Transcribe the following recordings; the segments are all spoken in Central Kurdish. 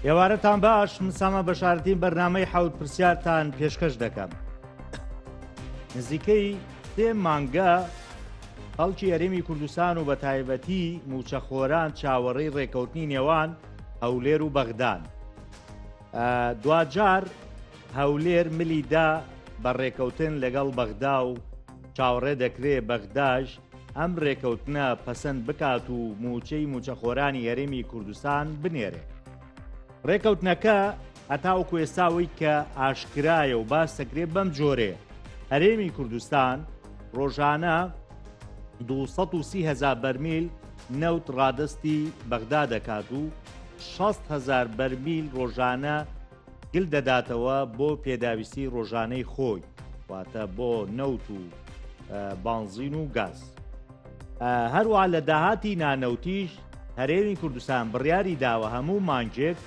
ئێوارەتان باش مسامە بەشارەتین بەرنامەی حەوت پرسیارتان پێشکەش دەکەم. نزیکەی 3 مانگە خەڵکی هەرێمی کوردستان و بە تایبەتی موچەخۆران چاوەڕێی ڕێکەوتنی نێوان هەولێر و بەغدان. دوجار هەولێر ملیدا بە ڕێکەوتن لەگەڵ بەغدا و چاوەڕێ دەکرێت بەغداش ئەم ڕێکەوتنە پەسەند بکات و موچەی موچەخۆرانی هەرێمی کوردستان بنێرێ. ڕێکەوتنەکە هەتاوەکو ئێستاوەی کە ئاشکرایە و باس دەکرێت بەم جۆرێ هەرێمی کوردستان ڕۆژانە 230,000 بەرمیل نەوت ڕادستی بەغدا دەکات و 60,000 بەرمیل ڕۆژانە گل دەداتەوە بۆ پێداویستی ڕۆژانەی خۆی، واتە بۆ نەوت و بانزین و گاز. هەروە لە داهاتی نانەوتیش هەرێمی کوردستان بڕیاری داوە هەموو مانگێک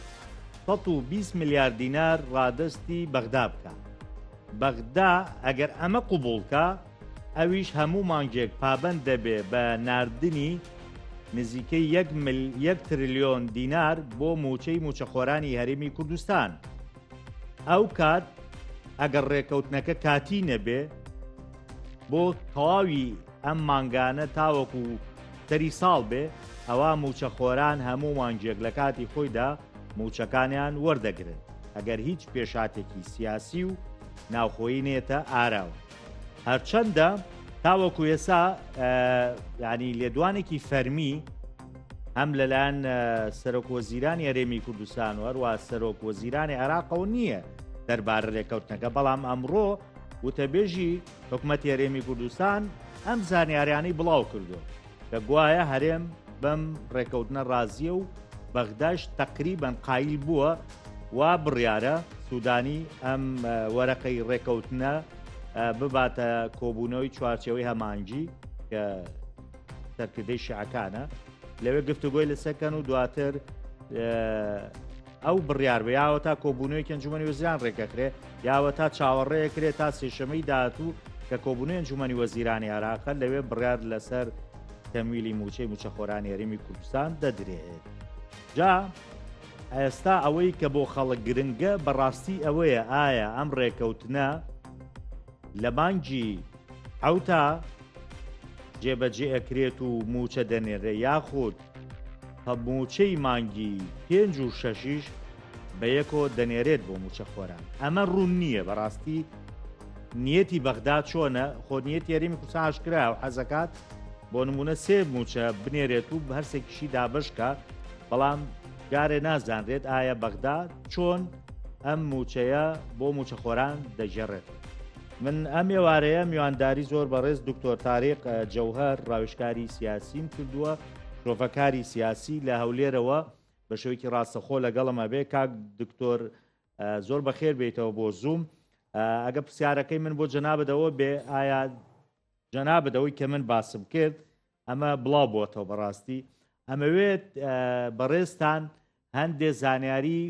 120 میلیارد دینار ڕادستی بەغدا بکە. بەغدا ئەگەر ئەمە قوبوڵکە ئەویش هەموو مانگێک پابەند دەبێ بە ناردنی نزیکەی 1 تریلیۆن دینار بۆ موچەی موچەخۆرانی هەرێمی کوردستان. ئەو کات ئەگەر ڕێکەوتنەکە کاتی نەبێ بۆ تەواوی ئەم مانگانە تاوەکو تەری ساڵ بێ، ئەوە موچەخۆران هەموو مانگێک لە کاتی خۆیدا موچەکانیان وەردەگرن ئەگەر هیچ پێشاتێکی سیاسی و ناوخۆیی نێتە ئاراوە. هەرچەندە تاوەکو ئێسا ینی لێدوانێکی فەرمی هەم لەلایەن سەرۆکوەزیرانی هەرێمی کوردستان و هەروە سەرۆکوەزیرانی عێراقەوە نییە دەربارە ڕێکەوتنەکە، بەڵام ئەمڕۆ وتەبێژی حکوومەتی هەرێمی کوردستان ئەم زانیاریانەی بڵاو کردو کە گوایە هەرێم بەم ڕێکەوتنە ڕازیە و بەغداش تەقریبەن قایل بووە و بڕیارە سوودانی ئەم وەرەقەی ڕێکەوتنە بباتە کۆبوونەوەی چوارچەوەی هەمانگی کە سەرکردەی شیعەکانە، لەوێ گفتوگۆی لەسەرکەن و دواتر ئەو بڕیار بە یاوە تا کۆبوونەوەی ئەنجومەنی وەزیران ڕێکەکرێ یاوە تا چاوەڕێیەکرێت تا سێشەمەی داهاتوو کە کۆبوونەوەی ئەنجومەنی وەزیرانی عێراقە لەوێ بڕیار لەسەر تەمویلی موچەی موچەخۆرانی هەرێمی کوردستان دەدرێت. جا ئێستا ئەوەی کە بۆ خەڵک گرنگە بەڕاستی ئەوەیە ئایا ئەم ڕێکەوتنە لە مانگی ئەوتا جێبەجێ ئەکرێت و موچە دەنێرێ یاخود موچەی مانگی 5 و 6 بە یەکۆ دەنێرێت بۆ موچەخۆران. ئەمە ڕوون نییە بەڕاستی نیەتی بەغدا چۆنە، خۆ نیەتی هەرێمی کوردستان ئاشکرا و حەزەکات بۆ نمونە 3 موچە بنێرێت و هەرسێکیشی دابشکە، بەڵام جارێ نازانرێت ئایا بەغدا چۆن ئەم موچەیە بۆ موچەخۆران دەژێڕێت. من ئەم ێوارەیە میوانداری زۆر بەڕێز دکتۆر تاریق جەوهەر ڕاوێژکاری سیاسیم کردووە، شۆفەکاری سیاسی لە هەولێرەوە بە شێوەیەکی ڕاستەخۆ لەگەڵەمە بێ. کاک دکتۆر زۆر بەخێر بێتەوە بۆ زووم. ئەگە پرسیارەکەی من بۆ جەنابەتەوە بێ ئایا جەنابەتەوەی کە من باسم کرد ئەمە بڵاو بۆتەوە بەڕاستی ئەمەوێت بەڕێزتان هەندێک زانیاری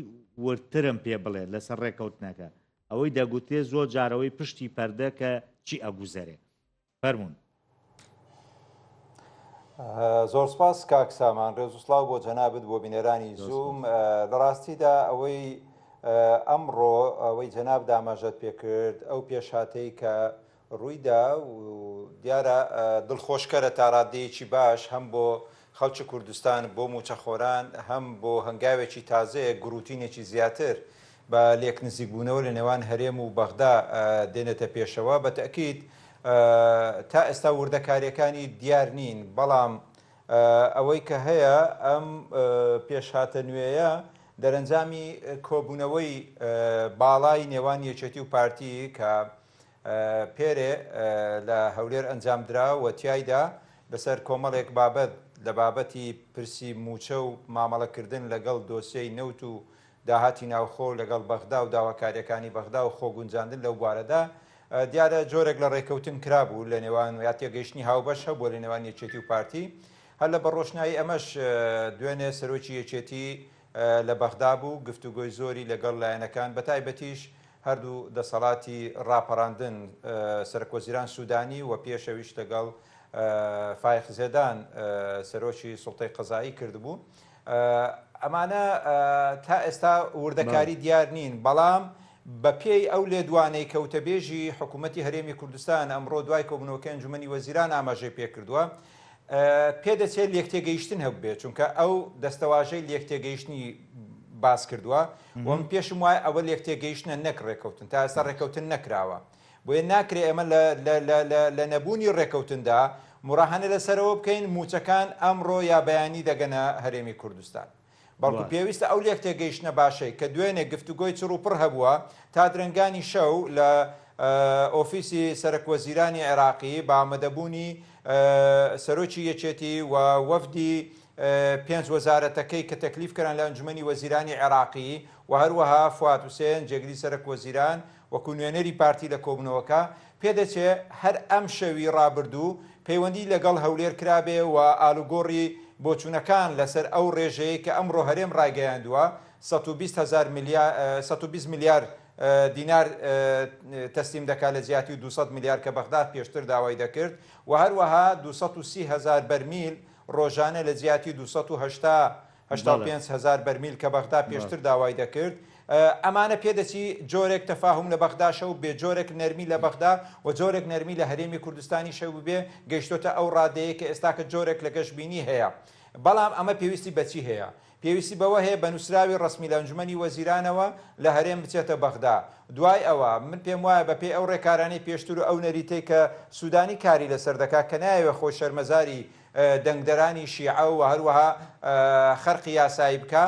ورترم پێ بڵێت لەسەر ڕێکەوتنەکە، ئەوەی دەگوتێ زۆر جارەوەی پشتی پەردە کە چی ئەگوزەرێ. فەرموون. زۆر سپاس کاک سامان، ڕێز و سڵاو بۆ جەنابەت بۆ بینەرانی زووم. لە ڕاستیدا ئەوەی ئەمڕۆ ئەوەی جەناب داماژەت پێکرد ئەو پێشهاتەی کە ڕوویدا و دیارە دڵخۆشکەرە تا ڕادەیەکی باش هەم بۆ خەڵکی کوردستان بۆ موچەخۆران هەم بۆ هەنگاوێکی تازەیە گروتینێکی زیاتر بە لێک نزیکبوونەوە لە نێوان هەرێم و بەغدا دێنێتە پێشەوە. بە تەکید تا ئێستا وردەکاریەکانی دیار نین، بەڵام ئەوەی کە هەیە ئەم پێشهاتە نوێیە دەرەنجامی کۆبوونەوەی باڵای نێوان یەکێتی و پارتی کە پێرێ لە هەولێر ئەنجام درا و تیایدا لەسەر کۆمەڵێک بابەت لە بابەتی پرسی موچە و مامەڵەکردن لەگەڵ دۆسیەی نەوت و داهاتی ناوخۆ لەگەڵ بەغدا و داواکاریەکانی بەغدا و خۆگونجاندن لەو بوارەدا دیارە جۆرێک لە ڕێکەوتن کرابوو لە نێوان یا تێگەیشتنی هاوبەش هەبووە لە نێوان یەکێتی و پارتی. هەر لە بەڕۆشنایی ئەمەش دوێنێ سەرۆکی یەکێتی لە بەغدا بوو، گفتوگۆی زۆری لەگەڵ لایەنەکان بە تایبەتیش هەردوو دەسەڵاتی ڕاپەڕاندن سەرۆکوەزیران سوودانی و پێشەویش لەگەڵ فایق زێدان سەرۆکی سوڵتەی قەزایی کردبوو. ئەمانە تا ئێستا وردەکاری دیار نین، بەڵام بە پێی ئەو لێدوانەی کەوتەبێژی حکوومەتتی هەرێمی کوردستان ئەمڕۆ دوای کۆبوونەوەکە ئەنجومەنی وەزیران ئاماژەی پێکردووە، پێدەچێت لێکتێگەیشتن هەبێت، چونکە ئەو دەستەواژەی لێکتێگەیشتنی باس کردووە وەم پێشم وایە ئەوە لێکتێگەیشتنە نەک ڕێکەوتن، تا ئێستا ڕێکەوتن نەکراوە، بۆیە ناکرێ ئێمە لە نەبوونی ڕێکەوتندا مڕاهانە لەسەرەوە بکەین موچەکان ئەمڕۆ یا بەیانی دەگەنە هەرێمی کوردستان. بەڵکو پێویستە ئەو لێکتێگەیشتنە باشەی کە دوێنێ گفتوگۆی چڕ و پڕ هەبووە تا درنگانی شەو لە ئۆفیسی سەرۆکوەزیرانی عێراقی بە ئامادەبوونی سەرۆکی یەکێتی و وەفدی 5 وەزارەتەکەی کە تەکلیف کردن لە ئەنجومەنی وەزیرانی عێراقی و هەروەها فواد حوسێن جێگری سەرۆکوەزیران وەکو نوێنەری پارتی لە کۆبوونەوەکە پێدەچێت هەر ئەم شەوی ڕابردوو پەیوەندی لەگەڵ هەولێر کرابێ و ئالوگۆڕی بۆچوونەکان لەسەر ئەو ڕێژەیە کە ئەمڕۆ هەرێم ڕایگەیاندووە 120 میلیارد دینار تەسلیم دەکات لە زیاتی 200 میلیارد کە بەغداد پێشتر داوای دەکرد و هەروەها 230,000 بەرمیل ڕۆژانە لە زیاتی 285,000 بەرمیل کە بەغداد پێشتر داوای دەکرد. ئەمانە پێدەچی جۆرێک تەفاهم لە بەغدا شەو بێ، جۆرێک نەرمی لە بەغدا و جۆرێک نەرمی لە هەرێمی کوردستانی شەو بێ، گەیشتۆتە ئەو ڕادەیە کە ئێستا کە جۆرێک لە گەشتبینی هەیە. بەڵام ئەمە پێویستی بەچی هەیە؟ پێویستی بەوە هەیە بە نووسراوی ڕسمی لە ئەنجومەنی وەزیرانەوە لە هەرێم بچێتە بەغدا. دوای ئەوە من پێم وایە بە پێی ئەو ڕێکارانەی پێشتر و ئەو نەریتەی کە سوودانی کاری لەسەر دەکات کە نایەوێت خۆ شەرمەزاری دەنگدەرانی شیعە و هەروەها خەرقی یاسایی بکە،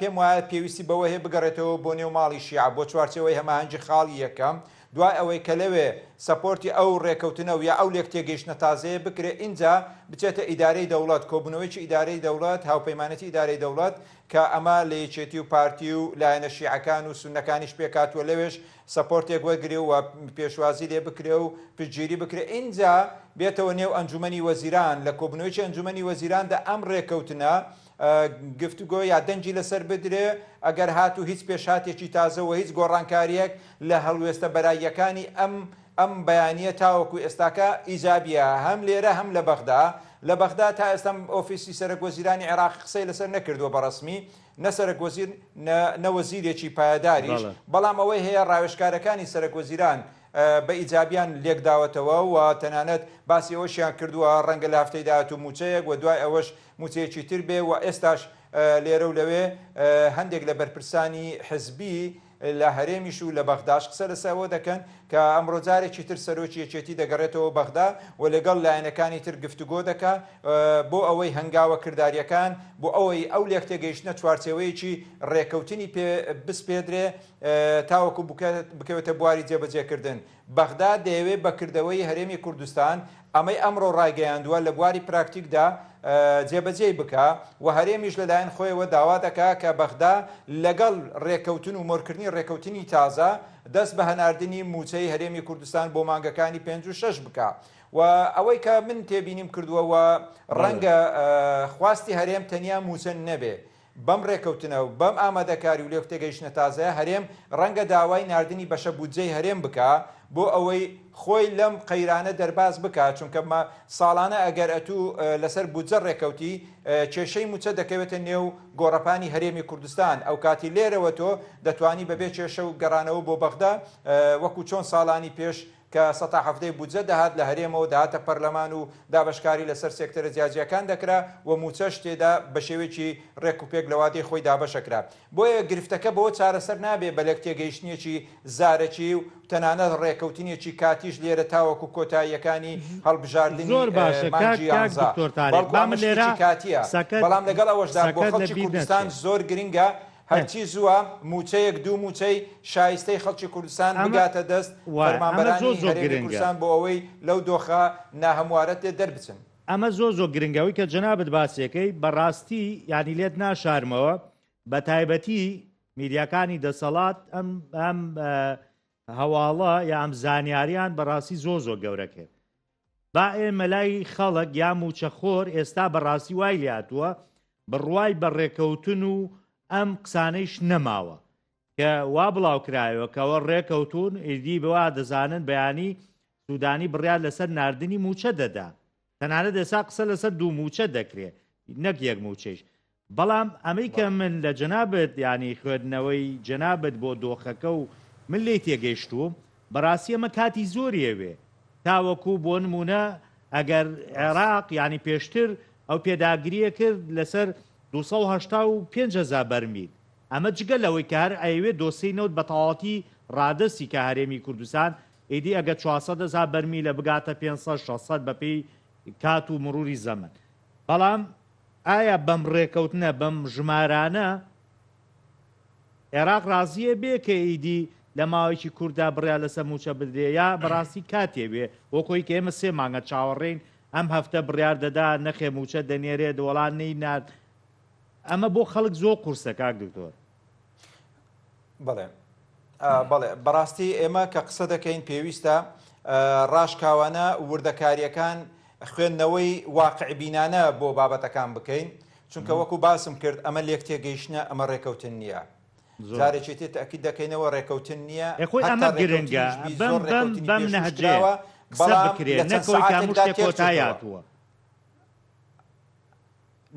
پێم وایە پێویستی بەوە هەیە بگەڕێتەوە بۆ نێو ماڵی شیعە بۆ چوارچەوەی هەماهەنگی خاڵی یەکەم، دوای ئەوەی کە لەوێ سەپۆرتی ئەو ڕێکەوتنە و یا ئەو لێکتێگەیشتنە تازەیە بکرێ، اینجا بچێتە ئیدارەی دەوڵەت، کۆبوونەوەیکی ئیدارەی دەوڵەت، هاوپەیمانەتی ئیدارەی دەوڵەت کە ئەمە لە یەکێتی و پارتی و لایەنە شیعەکان و سوننەکانیش پێکاتوە لەوێش سەپۆرتێک وەرگرێ و پێشوازی لێ بکرێ و پشتگیری بکرێ، اینجا بێتەوە نێو ئەنجومەنی وەزیران لە کۆبوونەوەیکی ئەنجومەنی وەزیراندا ئەم ڕێکەوتنە گفتوگۆ یا دەنجی لەسەر بدرێ، ئەگەر هات و هیچ پێشاتێکی تازە و هیچ گۆڕانکاریەک لە هەڵوێستە بەراییەکانی ئەم بەیانیە تاوەکو ئێستاکە ئیجابیە هەم لێرە هەم لە بەغدا. لە بەغدا تا ئێستا ئۆفیسی سەرۆکوەزیرانی عێراقی قسەی لەسەر نەکردووە بەڕەسمی، نە سەرۆکوەزیر نە وەزیرێکی پایەداریش، بەڵام ئەوەی هەیە ڕاوێژکارەکانی سەرۆکوەزیران بە ئیجابیان لێکداوەتەوە و تەنانەت باسی ئەوەشیان کردووە ڕەنگە لە هەفتەی داهات و موچەیەک و دوای ئەوەش موچەیەکی تر بێ و ئێستاش لێرە و لەوێ هەندێک لە بەرپرسانی حزبی لە هەرێمیش و لە بەغداش قسە لەسەوە دەکەن کە ئەمڕۆ جارێکی تر سەرۆکی یەکێتی دەگەڕێتەوە بەغدا و لەگەڵ لایەنەکانی تر گفتوگۆ دەکات بۆ ئەوەی هەنگاوە کرداریەکان بۆ ئەوەی ئەو لێکتێگەیشتنە چوارچێوەیەکی ڕێکەوتنی بسپێدرێ تاوەکو بکەوێتە بواری جێبەجێکردن. بەغدا دەیەوێت بەکردەوەی هەرێمی کوردستان ئەمەی ئەمڕۆ ڕایگەیاندووە لە بواری پراکتیکدا جێبەجێ بکە و هەرێمیش لەلایەن خۆیەوە داوا دەکا کە بەغدا لەگەڵ ڕێکەوتن و مۆرکردنی ڕێکەوتنی تازە دەست بە هەناردنی موچەی هەرێمی کوردستان بۆ مانگەکانی 5 و 6 بکە. و ئەوەی کە من تێبینیم کردووەوە ڕەنگە خواستی هەرێم تەنیا موچە نەبێ، بەم ڕێکەوتنە و بەم ئامادەکاری و لێکتێگەیشتنە تازەیە هەرێم ڕەنگە داوای ناردنی بەشە بودجەی هەرێم بکە بۆ ئەوەی خۆی لەم قەیرانە دەرباز بکات، چونکە ساڵانە ئەگەر ئەتوو لەسەر بودجە ڕێکەوتی کێشەی موچە دەکەوێتە نێو گۆڕەپانی هەرێمی کوردستان، ئەو کاتی لێرەوە تۆ دەتوانی بەبێ کێشە و گەڕانەوە بۆ بەغدا وەکو چۆن ساڵانی پێش کە 170 بودجە دەهات لە هەرێمەوە داهاتە پەرلەمان و دابشکاری لەسەر سێکتەرە جیاجیەکان دەکرا و موچەش تێدا بە شێوەیەکی ڕێکوپێک لە وادەی خۆی دابەشەکرا. بۆیە گرفتەکە بەوە چارەسەر نابێ بە لێکتێگەیشتنیەکی زارەکی و تەنانەت ڕێکەوتنیەکی کاتیش لێرە تاوەکو کۆتاییەکانی هەڵبژاردننی مانگی یانزە، بەڵکو ئەمە شتێکی کاتیە، بەڵام لەگەڵ ئەوەشدا بۆ خەڵکی کوردستان زۆر گرنگە هەرچی زووە موچەیەک دوو موچەی شایستەی خەڵکی کوردستان بگاتە دەست فەرمانبەرانی هەرێمی کوردستان بۆ ئەوەی لەو دۆخە ناهەموارەت لێ دەربچن. ئەمە زۆر گرنگەوەی کە جەنابەت باسیەکەی بەڕاستی یانی لێت ناشارمەوە، بە تایبەتی میدیاکانی دەسەڵات ئەم هەواڵە یا ئەم زانیاریان بەڕاستی زۆر گەورەکە. با ئێمە لای خەڵک یا موچەخۆر ئێستا بەڕاستی وای لاتووە بڕوای بەڕێکەوتن و ئەم قسانەیش نەماوە کە وا بڵاو کرایەوە کەەوە ڕێکەوتون ئیدی بەوا دەزانن بەیانی سوودانی بڕیار لەسەر ناردنی موچە دەدا، تەنانەت ئێستا قسە لەسەر دوو موچە دەکرێت نەک یەک موچەیش. بەڵام ئەمەیکە من لە جەنابەت ینی خوێندنەوەی جەنابەت بۆ دۆخەکە و من لێ تێگەیشتوم بەڕاستی ئەمە کاتی زۆریەوێ تاوەکو بۆ نمونە ئەگەر عێراق ینی پێشتر ئەو پێداگریە کرد لەسەر 285,000 بەرمیل ئەمە جگە لەوەی کار ئەوێ دۆسی نەوت بە تەواتی ڕادستی کە هەرێمی کوردستان ئیدی ئەگە 400,000 بەرمیلە بگاتە 500 بەپێی کات و مروری زەمن بەڵام ئایا بەم ڕێکەوتنە بەم ژمارانە عێراق ڕازیە بێ کە ئیدی لە ماوەیەکی کووردا بڕیا لەسەر موچە بدرێ یا بەڕاستی کاتێ بێ وەکۆی کە ئێمە 3 مانگە چاوەڕێین ئەم هەفتە بڕیار دەدا نەخێ موچە دەنێرێت وەڵان نەینات ئەمە بۆ خەڵک زۆر قورسە کاک دکتۆر. بەڵێ بەڵێ بەڕاستی ئێمە کە قسە دەکەین پێویستە ڕاشکاوانە وردەکاریەکان خوێندنەوەی واقعبینانە بۆ بابەتەکان بکەین چونکە وەکو باسم کرد ئەمە لێک تێگەیشتنە ئەمە ڕێکەوتن نییە جارێکی تێ تەکید دەکەینەوە ڕێکەوتن نییە خۆی ئەمە گرنگە بەم نەهجەوە بکرێت نەکەوەی هەموو شتێک کۆتایاتوە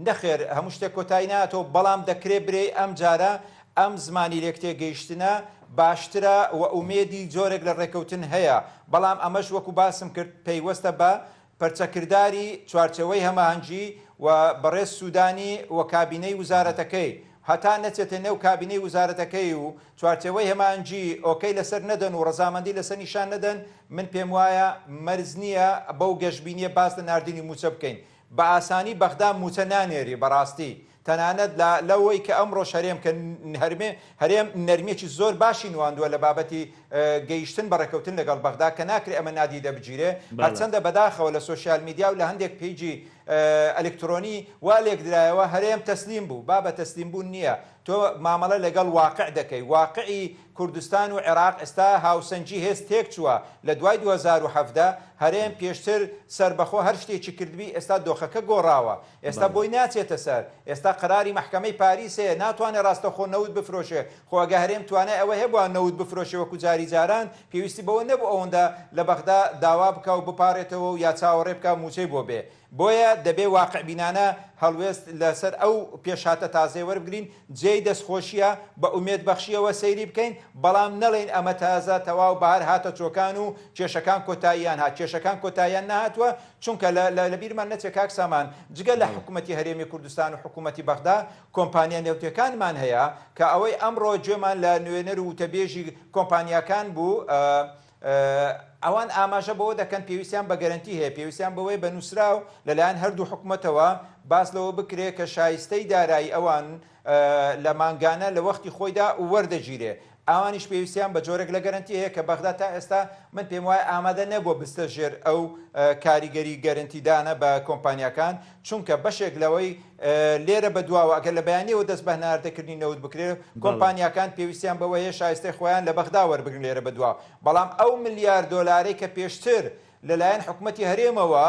نەخێر هەموو شتێک کۆتایی ناتەوە بەڵام دەکرێت برێ ئەم جارە ئەم زمانی لێک تێگەیشتنە باشترە و ئومێدی جۆرێک لە ڕێکەوتن هەیە بەڵام ئەمەش وەکو باسم کرد پەیوەستە بە پەرچەکردداری چوارچەوەی هەماهەنگی و بەڕێز سوودانی و کابینەی وزارەتەکەی هەتا نەچێتە نێو کابینەی وزارەتەکەی و چوارچەوەی هەماهەنگی ئۆکەی لەسەر نەدەن و ڕەزامەندی لەسەر نیشان نەدەن من پێم وایە مەرز نییە بەو گەشتبینیە باس لە ناردنی موچە بکەین بە ئاسانی بەغدا موچە نانێری بەڕاستی تەنانەت لەوەی کە ئەمڕۆ هەرێم کە هەرێم نەرمێکی زۆر باشی نواندووە لە بابەتی گەیشتن بە ڕێکەوتن لەگەڵ بەغدا کە ناکرێت ئەمە نادیدە بگیرێ هەرچەندە بەداخەوە لە سۆشیال میدیا و لە هەندێک پیجی ئەلکترۆنی وا لێک درایەوە هەرێم تەسلیم بوو بابە تەسلیم بوون نییە تۆ مامەڵە لەگەڵ واقع دەکەی واقعی کوردستان و عێراق ئێستا هاوسەنجی هێز تێک چووە لە دوای 2017 هەرێم پێشتر سەربەخۆ هەر شتێکی کردبی ئێستا دۆخەکە گۆڕاوە ئێستا بۆی ناچێتە سەر ئێستا قەراری محکەمەی پاریسەیە ناتوانێت ڕاستەخۆ نەوت بفرۆشێ خۆگە هەرێم توانای ئەوە هەبووە نەوت بفرۆشێ وەکو جاری جاران پێویستی بەوە نەبوو ئەوەندە لە بەغدا داوا بکە و بپارێتەوە و یا چاوەڕێ بکە موچەی بۆ بێ بۆیە دەبێ واقعبینانە هەڵوێست لەسەر ئەو پێشاتە تازەی وەربگرین جێی دەستخۆشیە بە ئومێد بەخشیەوە سەیری بکەین بەڵام نەڵێن ئەمە تازە تەواو بەهار هاتە چۆکان و کێشەکان کۆتاییان هات کێشەکان کۆتاییان نهاتووە چونکە لە بیرمان نەچێت کاک سامان جگە لە حکوومەتی هەرێمی کوردستان و حکوومەتی بەغدا کۆمپانیا نێوتەکانمان هەیە کە ئەوەی ئەمڕۆ گوێمان لە نوێنەر و وتەبێژی کۆمپانیاکان بوو ئەوان ئاماژە بەوە دەکەن پێویستیان بە گەرنتی هەیە پێویستیان بەوەی بە نووسراو لەلایەن هەردوو حکوومەتەوە باس لەوە بکرێت کە شایستەی دارایی ئەوان لە مانگانە لە وەختی خۆیدا وەردەگیرێ ئەوانیش پێویستیان بە جۆرێک لە گەرنتی هەیە کە بەغدا تا ئێستا من پێم وایە ئامادە نەبووە بستە ژێر ئەو کاریگەری گەرنتیدانە بە کۆمپانیەکان چونکە بەشێک لەوەی لێرە بەدواوە ئەگەر لە بەیانیەوە دەست بە هەناردەکردنی نەوت بکرێت کۆمپانیەکان پێویستیان بەوە هەیە شایستەی خۆیان لە بەغدا وەربگرن لێرە بەدواوە بەڵام ئەو ملیارد دۆلارەی کە پێشتر لەلایەن حکوومەتی هەرێمەوە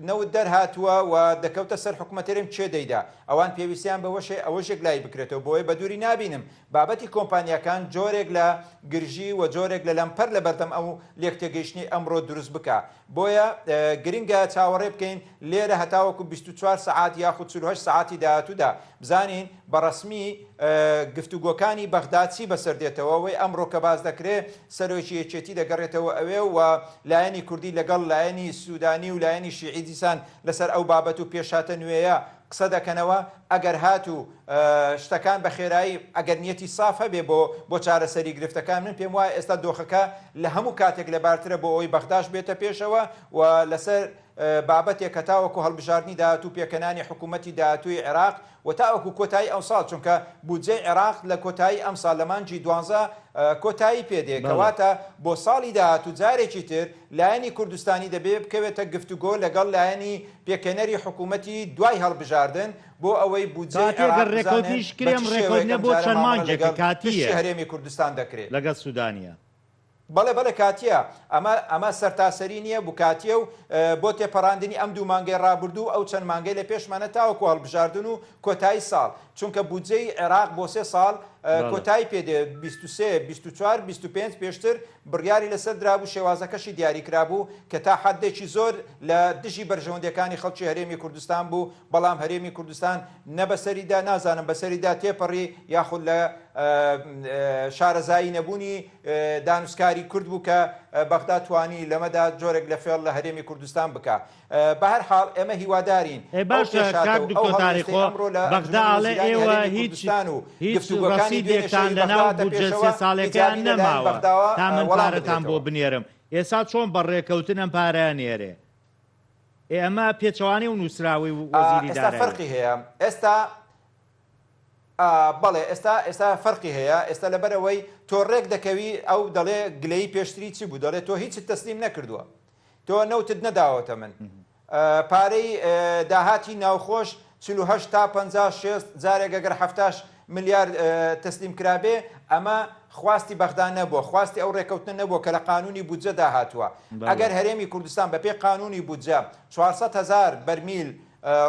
نەوت دەرهاتووە و دەکەوتە سەر حکوومەتێرم چێ دەیدا ئەوان پێویستیان بەوەشێ ئەوەشێک لای بکرێتەوە بۆیە بە دووری نابینم بابەتی کۆمپانیەکان جۆرێک لە گرژی و جۆرێک لە لەمپەر لە بەردەم ئەو لێکتێگەیشتنی ئەمڕۆ دروست بکە بۆیە گرنگە چاوەڕێ بکەین لێرە هەتاوەکو 24 سعات یاخود 48 سعاتی داهاتوودا بزانین بەڕسمی گفتوگۆکانی بەغدا چی بەسەردێتەوە وی ئەمڕۆ کە باز دەکرێت سەرۆکی یەکێتی دەگەڕێتەوە ئەوێ و لایەنی کوردی لەگەڵ لایەنی سوودانی و لایەنی شیعی دیسان لەسەر ئەو بابەت و پێشاتە نوێیە قسە دەکەنەوە ئەگەر هات و شتەکان بە خێرایی ئەگەر نیەتی ساف هەبێ بۆ چارەسەری گرفتەکان من پێم وایە ئێستا دۆخەکە لە هەموو کاتێک لەبارترە بۆ ئەوی بەغداش بێتە پێشەوە و لەسەر بابەتێک کە تاوەکو هەڵبژاردننی داهاتوو پێکەنانی حکوومەتی داهاتووی عێراق و تاوەکو کۆتایی ئەم ساڵ چونکە بودجەی عێراق لە کۆتایی ئەم ساڵ لە مانگی 12 کۆتایی پێدێ کەواتە بۆ ساڵی داهاتوو جارێکی تر لایەنی کوردستانی دەبێ بکەوێتە گفتوگۆ لەگەڵ لایەنی پێکەنەری حکوومەتی دوای هەڵبژاردن بۆ ئەوەی بودجەی عێراق بۆ چەند مانگێک کاتیە هەرێمی کوردستان دەکرێت لەگەڵ سوودانیە بەڵێ کاتیە ئەمە سەرتاسەری نییە بکاتیە و بۆ تێپەڕاندنی ئەم دوو مانگەی ڕابردوو ئەو چەند مانگەی لە پێشمانە تاوەکو هەڵبژاردن و کۆتایی ساڵ چونکە بودجەی عێراق بۆ 3 ساڵ کۆتایی پێدێ 23 24 25 پێشتر بڕیاری لەسەر درابوو شێوازەکەشی دیاری کرابوو کە تا حدێکی زۆر لە دژی بەرژەوەندەکانی خەڵکی هەرێمی کوردستان بوو بەڵام هەرێمی کوردستان نە بەسەریدا نازانم بەسەریدا تێپەڕی یاخود لە شارەزایی نەبوونی دانوسکاری کورد بوو کە بەغدا توانی لەمەدا جۆرێک لە فێڵ لە هەرێمی کوردستان بکە بە هەر حاڵ ئێمە هیوادارین باشە کاک دکتۆر تاریخۆ بەغدا ئاڵێ ئێوە هیچ ڕەسیدێکتان لەناو بودجە سێ ساڵێکیان نەماوە تا من پارەتان بۆ بنێرم ئێستا چۆن بەڕێکەوتنم پارەیان نێرێ ئێمە پێچەوانەی و نووسراوی وەزیری دارایی فەرقی هەیە ئێستا بەڵێ ئێستا فەرقی هەیە ئێستا لەبەرەوەی تۆ ڕێک دەکەوی ئەو دەڵێ گلەی پێشتری چی بوو دەڵێت تۆ هیچ تەسلیم نەکردووە تۆ نەوتت نەداوەتە من پارەی داهاتی ناوخۆش 48 تا 56 جارێک ئەگەر 70 ملیارد تەسلیم کرابێ ئەمە خواستی بەغدا نەبووە خواستی ئەو ڕێکەوتنە نەبووە کە لە قانونی بودجە داهاتووە ئەگەر هەرێمی کوردستان بەپێ قانونی بودجە 400,000 بەرمیل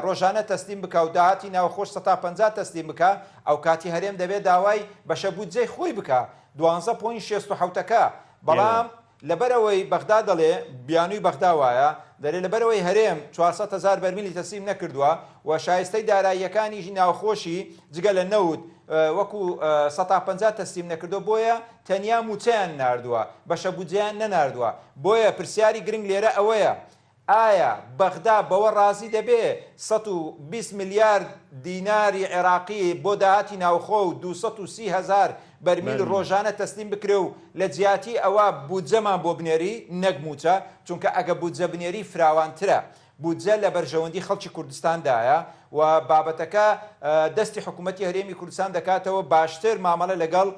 ڕۆژانە تەسلیم بکە و داهاتی ناوخۆش 150 تەسلیم بکە ئەو کاتی هەرێم دەبێت داوای بەشە بودجەی خۆی بکە 12.67ەکە بەڵام لەبەرەوەی بەغدا دەڵێ بیانووی بەغدا وایە دەرێ لەبەرەوەی هەرێم 400,000 بەرمیلی تەسلیم نەکردووە و شایستەی داراییەکانی ناوخۆشی جگە لە نەوت وەکو 150 تەسلیم نەکردو بۆیە تەنیا موچەیان ناردووە بەشە بودجەیان نەناردووە بۆیە پرسیاری گرنگ لێرە ئەوەیە ئایا بەغدا بەوە ڕازی دەبێ 120 میلیارد دیناری عێراقی بۆ داهاتی ناوخۆ و 230,000 بەرمیل ڕۆژانە تەسلیم بکرێ و لە جیاتی ئەوە بودجەمان بۆ بنێری نەک موچە چونکە ئەگە بودجە بنێری فراوانترە بودجە لە بەرژەوەندی خەڵکی کوردستاندایە و بابەتەکە دەستی حکوومەتی هەرێمی کوردستان دەکاتەوە باشتر مامەڵە لەگەڵ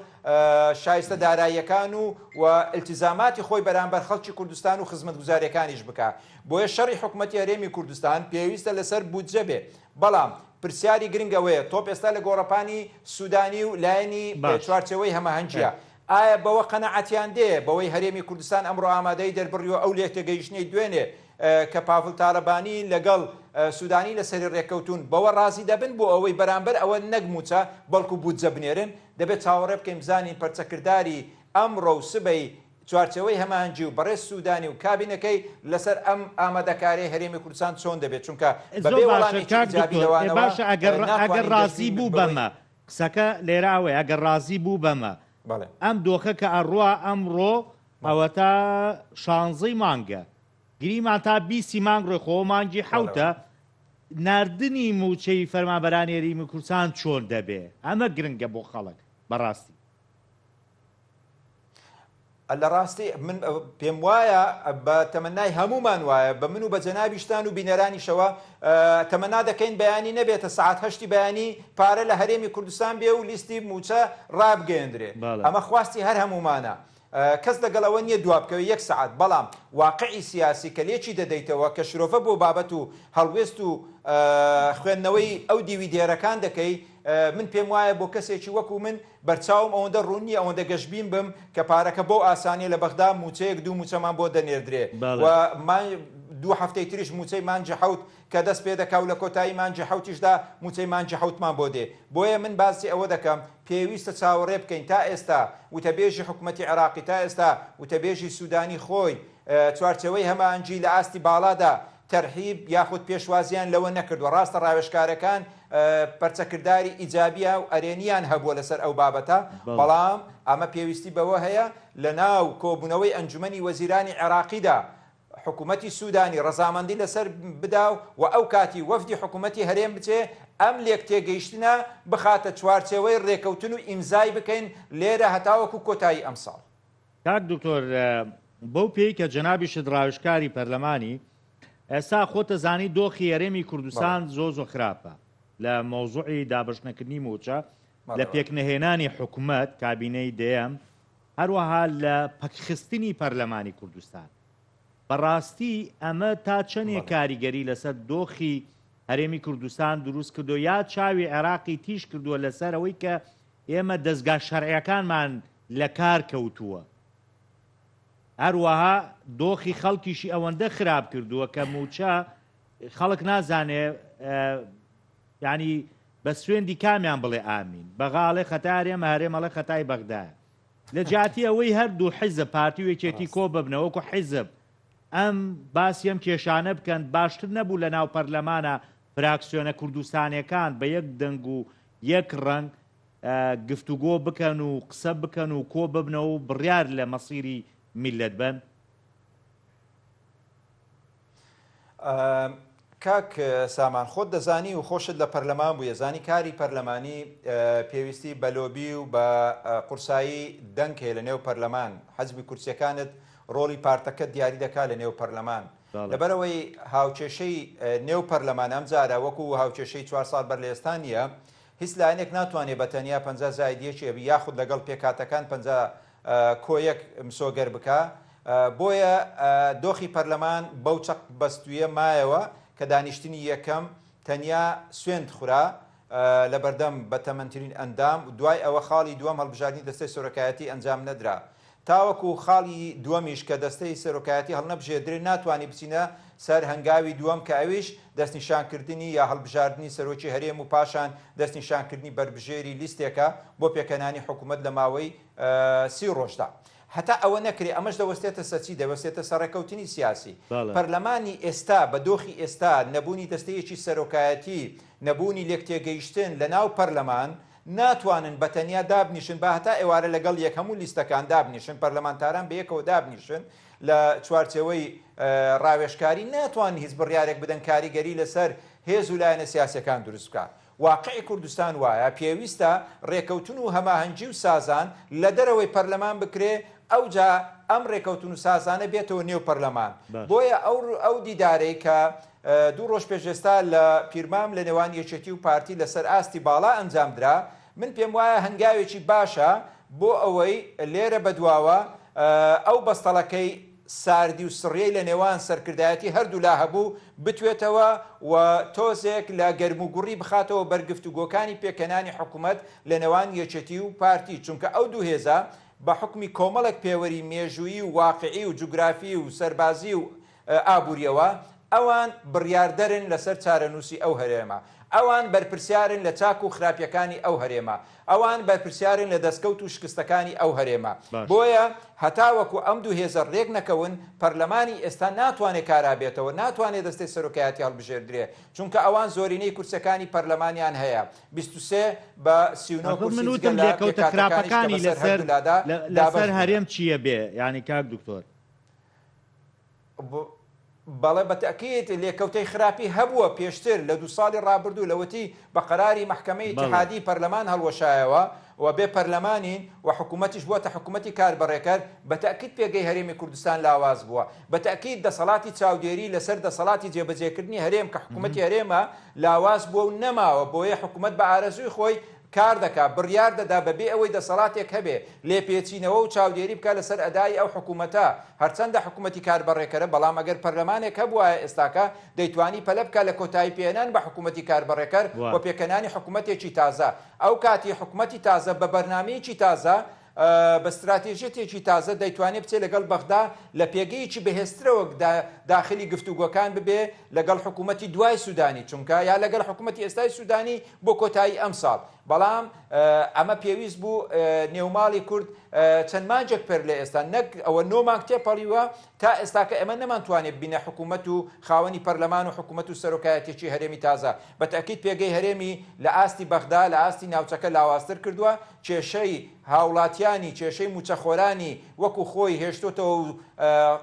شایستە داراییەکان و التیزاماتی خۆی بەرامبەر خەڵکی کوردستان و خزمەتگوزاریەکانیش بکە بۆیە شەڕی حکوومەتی هەرێمی کوردستان پێویستە لەسەر بودجە بێ بەڵام پرسیاری گرنگەوەیە تۆپ ئێستا لە گۆڕەپانی سوودانی و لایەنی چوارچەوەی هەمەهەنگیە ئایا بەوە قەنەعەتیان دێ بەوەی هەرێمی کوردستان ئەمڕۆ ئامادەی دەربڕیوە ئەو لێتێگەیشتنەی دوێنێ کە پاڤڵ تاالبانی لەگەڵ سوودانی لەسەری ڕێکەوتون بەوە ڕازی دەبن بۆ ئەوەی بەرامبەر ئەوە نەگموچە بەڵکو بودجە بنێرن دەبێت چاوەڕێ بکەین بزانین پەرچەکردداری ئەمڕۆ و سبەی چوارچەوەی هەمانجی و بەڕێز سوودانی و کابینەکەی لەسەر ئەم ئامادەکاری هەرێمی کوردستان چۆن دەبێت چونکە باشە ئەگەر ڕازی بوو بەمە قسەکە لێراوەی ئەگەر ڕازی بوو بەمە ئەم دۆخە کە ئەڕوا ئەمڕۆ ئەوە تا 16 مانگە گریمان تا 20 مانگ ڕێ خۆ مانگی حوتە ناردنی موچەی فەرمانبەرانی هەرێمی کوردستان چۆن دەبێ ئەمە گرنگە بۆ خەڵک بەڕاستی لە ڕاستی من پێم وایە بە تەمەنای هەمومان وایە بە من و بە جەنابیشتان و بینەرانیشەوە تەمەنا دەکەین بەیانی نەبێتە سعات 8 بەیانی پارە لە هەرێمی کوردستان بێ و لیستی موچە ڕابگەێنرێ ئەمە خواستی هەر هەمومانە کەس لەگەڵەوە نییە دوابکەوە 1 سعات بەڵام واقعی سیاسی کە لێکی دەدەیتەوە کە شرۆڤە بۆ بابەت و هەڵوێست و خوێندنەوەی ئەو دیوی دێرەکان دەکەی من پێم وایە بۆ کەسێکی وەکو من بەرچاوم ئەوەندە ڕوونی ئەوەندە گەشتبین بم کە پارەکە بۆ ئاسانی لە بەغدا موچەیەک دوو موچەمان بۆ دەنێردرێ و دوو هەفتەی تریش موچەی مانجی حوت کە دەست پێ دەکا و لە کۆتایی مانجی حوتیشدا موچەی مانجی حوتمان بۆ دێ بۆیە من باسی ئەوە دەکەم پێویستە چاوەڕێ بکەین تا ئێستا وتەبێژی حکوومەتی عێراقی تا ئێستا وتەبێژی سوودانی خۆی چوارچەوەی هەمانجی لە ئاستی باڵادا تەرحیب یاخود پێشوازیان لەوە نەکردووە ڕاستە ڕاوێژکارەکان پەرچەکردداری ئیجابیە و ئەرێنیان هەبووە لەسەر ئەو بابەتە بەڵام ئەمە پێویستی بەوە هەیە لە ناو کۆبوونەوەی ئەنجومەنی وەزیرانی عێراقیدا حکوومەتی سوودانی ڕەزامەندی لەسەر بدا و ئەو کاتی وەفدی حکوومەتی هەرێم بچێ ئەم لێک تێگەیشتنە بخاتە چوارچێوەی ڕێکەوتن و ئیمزای بکەین لێرە هەتاوەکو کۆتایی ئەم ساڵ کاک دکتۆر بەو پێی کە جەنابیشت ڕاوێژکاری پەرلەمانی ئێستا خۆتە زانی دۆخی هەرێمی کوردستان زۆ خراپە لە مۆزوعی دابشنەکردنی موچە لە پێکنەهێنانی حکوومەت کابینەی دێم هەروەها لە پەکخستنی پەرلەمانی کوردستان بەڕاستی ئەمە تا چەندێ کاریگەری لەسەر دۆخی هەرێمی کوردستان دروست کردو یا چاوی عێراقی تیش کردووە لەسەر ئەوەی کە ئێمە دەستگا شەرعیەکانمان لە کار کەوتووە هەروەها دۆخی خەڵکیشی ئەوەندە خراپ کردووە کە موچە خەڵک نازانێ ینی بە سوێندی کامیان بڵێ ئامین بەغاڵێ خەتارێمە هەرێمەڵێ خەتای بەغدایە لە جاتی ئەوەی هەردوو حیزب پارتی و یەکێتی کۆ ببنەوەکو حیزب ئەم باسی ئەم کێشانە بکەن باشتر نەبوو لە ناو پەرلەمانە فراکسیۆنە کوردستانیەکان بە یەک دەنگ و یەک ڕەنگ گفتوگۆ بکەن و قسە بکەن و کۆ ببنەوە و بڕیار لە مەسیری میلەت بن. کاک سامان خۆت دەزانی و خۆشت لە پەرلەمان بوو ێزانی کاری پەرلەمانی پێویستی بە لۆبی و بە قورسایی دەنگێ لە نێو پەرلەمان حەزبی کورسیەکانت ڕۆڵی پارتەکە دیاری دەکات لە نێو پەرلەمان لەبەرەوەی هاوچێشەی نێو پەرلەمان ئەم جارە وەکو هاوچێشەی 4 ساڵ بەر لە ئێستانە هیچ لایەنێک ناتوانێت بە تەنیا 50 زایدیەکی یاخود لەگەڵ پێکاتەکان 50 کۆیەک مسۆگەر بکە بۆیە دۆخی پەرلەمان بەو چەق بەستویە مایەوە کە دانیشتنی یەکەم تەنیا سوێند خورا لە بەردەم بە تەمەنترین ئەندام و دوای ئەوە خاڵی دووەم هەڵبژاردننی دەستەی سەرۆکایەتی ئەنجام نەدرا تاوەکو خاڵی دووەمیش کە دەستەی سەرۆکایەتی هەڵنەبژێدرێ ناتوانانی بچینە سەر هەنگاوی دووەم کە ئەویش دەستنیشانکردنی یا هەڵبژاردننی سەرۆکی هەرێم و پاشان دەستنیشانکردنی بربژێری لیستێکە بۆ پێکەنانی حکوومەت لە ماوەی 30 ڕۆژدا. هەتا ئەوە نەکرێ ئەمەش دەوەستێتە سەچی دەوەستێتە سەرڕێکەوتنی سیاسی پەرلەمانی ئێستا بە دۆخی ئێستا نەبوونی دەستەیەکی سەرۆکایەتی نەبوونی لێک تێگەیشتن لە ناو پەرلەمان ناتوانن بە تەنیا دابنیشن بە هەتا ئێوارە لەگەڵ یەک هەموو لیستەکان دابنیشن پەرلەمانتاران بە یەکەوە دابنیشن لە چوارچێوەی ڕاوێژکاری ناتوانن هیچ بڕیارێک بدەن کاریگەری لەسەر هێز و لایەنە سیاسەکان دروست بکات. واقعی کوردستان وایە پێویستە ڕێکەوتن و هەماهەنگی و سازان لە دەرەوەی پەرلەمان بکرێ ئەوجا ئەم ڕێکەوتن و سازانە بێتەوە نێو پەرلەمان بۆیە ئەو دیدارەی کە 2 ڕۆژ پێشێستا لە پیرمام لە نێوان یەکێتی و پارتی لەسەر ئاستی باڵا ئەنجامدرا من پێم وایە هەنگاوێکی باشە بۆ ئەوەی لێرە بەدواوە ئەو بەستەڵەکەی ساردی و سڕیەی لە نێوان سەرکردایەتی هەردوو لا هەبوو بتوێتەوە و تۆزێک لە گەرموگوڕی بخاتەوە بەرگفتوگۆکانی پێکەنانی حکوومەت لە نێوان یەکێتی و پارتی چونکە ئەو دوو هێزە بە حکمی کۆمەڵێک پێوەری مێژویی و واقعی و جوگرافی و سەربازی و ئابوووریەوە ئەوان بڕیاردەرن لەسەر چارەنووسی ئەو هەرێمە ئەوان بەرپرسیارن لە چاک و خراپیەکانی ئەو هەرێمە ئەوان بەرپرسیارن لە دەستکەوت و شکستەکانی ئەو هەرێمە بۆیە هەتاوەکو ئەم دوو هێزە ڕێک نەکەون پەرلەمانی ئێستا ناتوانێت کارابێتەوە ناتوانێت دەستەی سەرۆکایەتی هەڵبژێردرێ چونکە ئەوان زۆرینەی کورسەکانی پەرلەمانیان هەیە 23 بە 39 خراپەکانی لەسەر هەرێم چییە بێ ینی کاک دکتۆر بەڵێ بەتەکیت لێکەوتەی خراپی هەبووە پێشتر لە 2 ساڵی ڕابردوو لەوەتی بە قەراری محکەمەی اتحادی پەرلەمان هەڵوەشایەوە و بێ پەرلەمانین و حکوومەتیش بووە حکوومەتی کاربڕێکەر بەتەکیت پێگەی هەرێمی کوردستان لاواز بووە بەتەکیت دەسەڵاتی چاودێری لەسەر دەسەڵاتی جێبەجێکردنی هەرێم کە حکوومەتی هەرێمە لاواز بووە و نەماوە بۆیە حکوومەت بە ئارەزوی خۆی کار دەکات بڕیار دەدا بەبێ ئەوەی دەسەڵاتێک هەبێ لێپێچینەوە و چاودێری بکە لەسەر ئەدای ئەو حکوومەتە هەرچەندە حکوومەتی کاربڕێکەرە بەڵام ئەگەر پەرلەمانێک هەبووە ئێستاکە دەیتوانی پەلە بکە لە کۆتایی پێێنان بە حکوومەتی کاربڕێکەر و پێکەنانی حکوومەتێکی تازە ئەو کاتی حکوومەتی تازە بە بەرنامەیەکی تازە بە استراتێژیەتێکی تازە دەیتوانێت بچێت لەگەڵ بەغدا لە پێگەیەکی بەهێزترەوە داخلی گفتوگۆکان ببێ لەگەڵ حکوومەتی دوای سوودانی چونکە یا لەگەڵ حکوومەتی ئێستای سوودانی بۆ کۆتایی ئەم ساڵ بەڵام ئەمە پێویست بوو نێوماڵی کورد چەند مانجێک پێر لە ئێستا نەک ئەوە نۆمانگ تێپەڵیوە تا ئێستاکە ئەمە نەمانتوانێت بینە حکوومەت و خاوەنی پەرلەمان و حکوومەت و سەرۆکایەتێکی هەرێمی تازە بەتەکیید پێگەی هەرێمی لە ئاستی بەغدا لە ئاستی ناوچەکە لاوازتر کردووە کێشەی هاوڵاتیانی کێشەی موچەخۆرانی وەکو خۆی هێشتۆتەوە و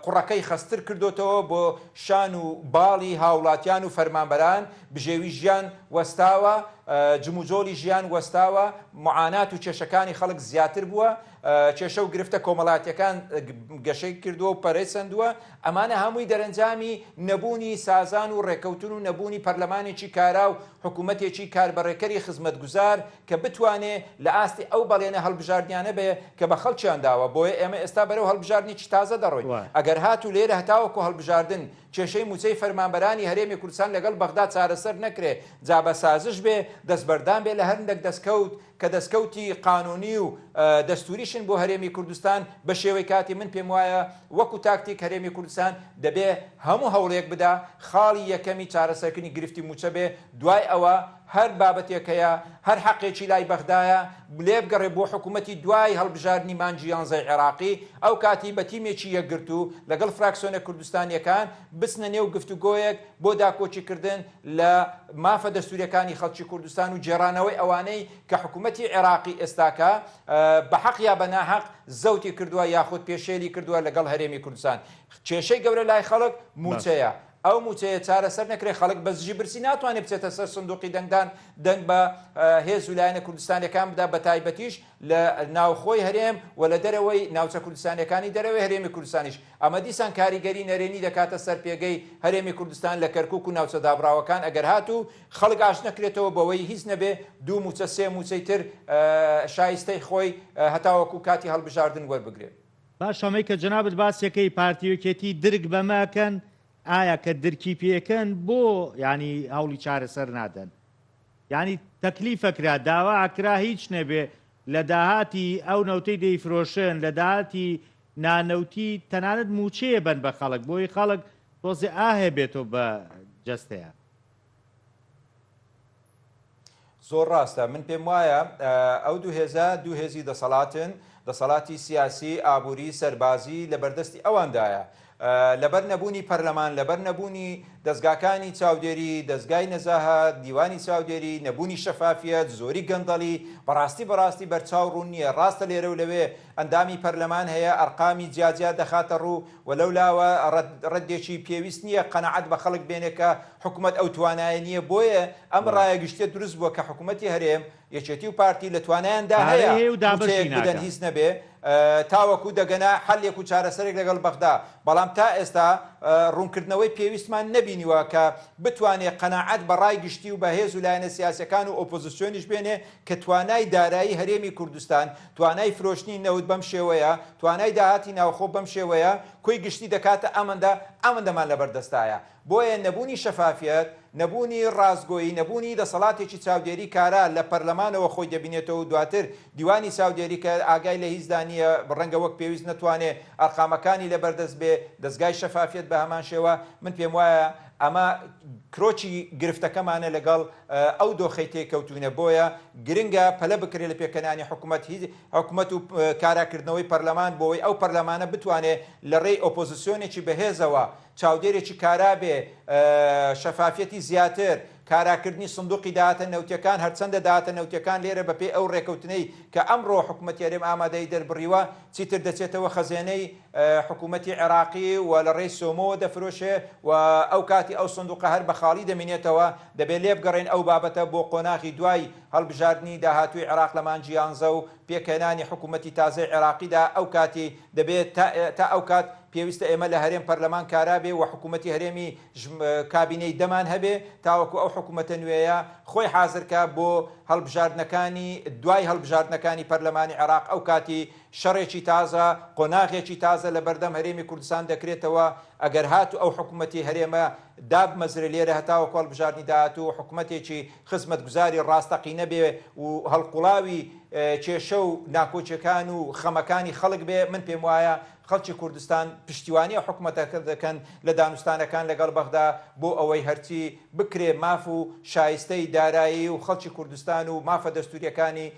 قوڕەکەی خەستر کردوتەوە بۆ شان و باڵی هاوڵاتیان و فەرمانبەران بژێوی ژیان وەستاوە جموجۆلی ژیان وەستاوە معانات و کێشەکانی خەڵک زیاتر بووە کێشە و گرفتە کۆمەڵاتیەکان گەشەی کردووە و پەرەی سندووە ئەمانە هەمووی دەرەنجامی نەبوونی سازان و ڕێکەوتن و نەبوونی پەرلەمانێکی کارا و حکوومەتێکی کاربڕێکەری خزمەتگوزار کە بتوانێت لە ئاستی ئەو بەڵێنە هەڵبژاردنیانە بێ کە بە خەڵکیان داوە بۆیە ئێمە ئێستا بەرەو هەڵبژاردنێکی تازە دەڕۆین ئەگەر هات و لێرە هەتاوەکو هەڵبژاردن کێشەی موچەی فەرمانبەرانی هەرێمی کوردستان لەگەڵ بەغدا چارەسەر نەکرێ جا بە سازش بێ دەستبەردان بێ لە هەرندێک دەستکەوت کە دەستکەوتی قانونی و دەستوریشن بۆ هەرێمی کوردستان بە شێوەی کاتی من پێم وایە وەکو تاکتیک هەرێمی کوردستان دەبێ هەموو هەوڵێک بدا خاڵی یەکەمی چارەسەرکردنی گرفتی موچە بێ، دوای ئەوە هەر بابەتێکەیە هەر حەقێکی لای بەغدایە لێ بگەڕێ بۆ حکوومەتی دوای هەڵبژاردننی مانجی 11 عێراقی ئەو کاتی بە تیمێکی یەکگرت و لەگەڵ فراکسیۆنە کوردستانیەکان بچنە نێو گفتوگۆیەک بۆ داکۆچیکردن لە مافە دەستوریەکانی خەڵکی کوردستان و جێرانەوەی ئەوانەی کە حکوومەتی عێراقی ئێستاکە بە حەق یا بە ناحەق زەوتی کردووە یاخود پێشێلی کردووە لەگەڵ هەرێمی کوردستان. کێشەی گەورە لای خەڵک موچەیە. ئەو موچەیە چارەسەر نەکرێ، خەڵک بە زژی برسی ناتوانێت بچێتە سەر سندوقی دەنگدان دەنگ بە هێز و لایەنە کوردستانیەکان بدا، بە تایبەتیش لە ناوخۆی هەرێم و لە دەرەوەی ناوچە کوردستانیەکانی دەرەوەی هەرێمی کوردستانیش. ئەمە دیسان کاریگەری نەرێنی دەکاتە سەر پێگەی هەرێمی کوردستان لە کەرکووک و ناوچە دابراوەکان ئەگەر هاتوو خەڵک ئاش نەکرێتەوە بەوەی هیچ نەبێ دوو موچە سێ موچەی تر شایستەی خۆی هەتاوەکو کاتی هەڵبژاردن وەربگرێت. باش ئەمەی کە جەنابەت باسیەکەی پارتیۆکێتی درک بەماکەن، ئایا کە درکی پێکەن بۆ ینی هەوڵی چارەسەر نادەن؟ ینی تەکلیفەکرا داواکرا هیچ نەبێ لە داهاتی ئەو نەوتەی دەیفرۆشن، لە داهاتی نانەوتی تەنانەت موچەیە بن بە خەڵک بۆی خەڵک تۆزێ ئاهێ بێتەوە بە جەستەیە. زۆر ڕاستە، من پێم وایە ئەو دوو هێزی دەسەڵاتی سیاسی ئابووری سەربازی لە بەردەستی ئەواندایە. لەبەر نەبوونی پەرلەمان، لەبەر نەبوونی دەستگاکانی چاودێری، دەستگای نەزاهات، دیوانی چاودێری، نەبوونی شەفافیەت، زۆری گەندەڵی، بەڕاستی بەرچاو ڕوون نییە. ڕاستە لێرە و لەوێ ئەندامی پەرلەمان هەیە، ئەرقامی جیاجیا دەخاتە ڕوو و لەولاوە ڕەدێکی پێویست نییە قەنەعەت بە خەڵک بێنێکە حکوومەت ئەو توانایە نییە. بۆیە ئەم ڕایەگەشتیە دروست بووە کە حکوومەتی هەرێم یەکێتی و پارتی لە توانایاندا هەیە بدەن هیچ نەبێ تاوەکو دەگەنا حەلێک و چارەسەرێک لەگەڵ بەغدا. بەڵام تا ئێستا ڕوونکردنەوەی پێویستمان نەبینیوە کە بتوانێت قەناعەت بە ڕای گشتی و بەهێز و لایەنە سیاسەکان و ئۆپۆزیسیۆنیش بێنێ کە توانای دارایی هەرێمی کوردستان، توانای فرۆشتنی نەوت بەم شێوەیە، توانای داهاتی ناوخۆ بەم شێوەیە کۆی گشتی دەکاتە ئەمەندەمان لەبەردەستایە. بۆیە نەبوونی شەفافیەت، نەبوونی ڕازگۆیی، نەبوونی دەسەڵاتێکی چاودێری کارا لە پەرلەمانەوە خۆی دەبینێتەوە و دواتر دیوانی چاودێری کە ئاگای لە هیچ دانیە بڕەنگە وەک پێویست نەتوانێت ئەرقامەکانی لەبەردەست بێ، دەستگای شەفافیەت بە هەمان شێوە. من پێم وایە ئەمە کرۆچی گرفتەکەمانە لەگەڵ ئەو دۆخەی تێکەوتوونە. بۆیە گرنگە پەلە بکرێت لە پێکەنانی حکوومەت و کاراکردنەوەی پەرلەمان بۆەوەی ئەو پەرلەمانە بتوانێت لە ڕێی ئۆپۆزیسیۆنێکی بەهێزەوە چاودێرێکی کارا بێ، شەفافیەتی زیاتر، کاراکردنی سندوقی داهاتە نەوتیەکان، هەرچەندە داهاتە نەوتیەکان لێرە بەپێ ئەو ڕێکەوتنەی کە ئەمڕۆ حکوومەتی هەرێم ئامادەی دەربڕیوە چیتر دەچێتەوە خەزێنەی حکوومەتی عێراقی و لە ڕێی سۆمۆ دەفرۆشێ و ئەو کاتی ئەو سندوقە هەر بە خاڵی دەمێنێتەوە. دەبێت لێ بگەڕێن ئەو بابەتە بۆ قۆناغی دوای هەڵبژاردننی داهاتووی عێراق لە مانجی 11 و پێکەنانی حکوومەتی تازای عێراقیدا. ئەو کاتی دەبێت تا ئەو کات پێویستە ئێمە لە هەرێم پەرلەمان کارابێ و حکوومەتی هەرێمی کابینەی دەمان هەبێ تاوەکو ئەو حکوومەتە نوێیە خۆی حازرکە بۆ هەڵبژاردنەکانی دوای هەڵبژاردنەکانی پەرلەمانی عێراق. ئەو کاتی شەڕێکی تازە، قۆناغێکی تازە لە بەردەم هەرێمی کوردستان دەکرێتەوە. ئەگەر هاتو ئەو حکوومەتی هەرێمە دابمەزرە لێرە هەتاوەکو هەڵبژاردننی داهاتوو حکوومەتێکی خزمەتگوزاری ڕاستەقینە بێ و هەڵقوڵاوی کێشە و ناکۆچەکان و خەمەکانی خەڵک بێ. من پێم وایە خەڵکی کوردستان پشتیوانی حکوومەتەکە دەکەن لە دانوستانەکان لەگەڵ بەغدا بۆ ئەوەی هەرچی بکرێ ماف و شایستەی دارایی و خەڵکی کوردستان و مافە دەستوریەکانی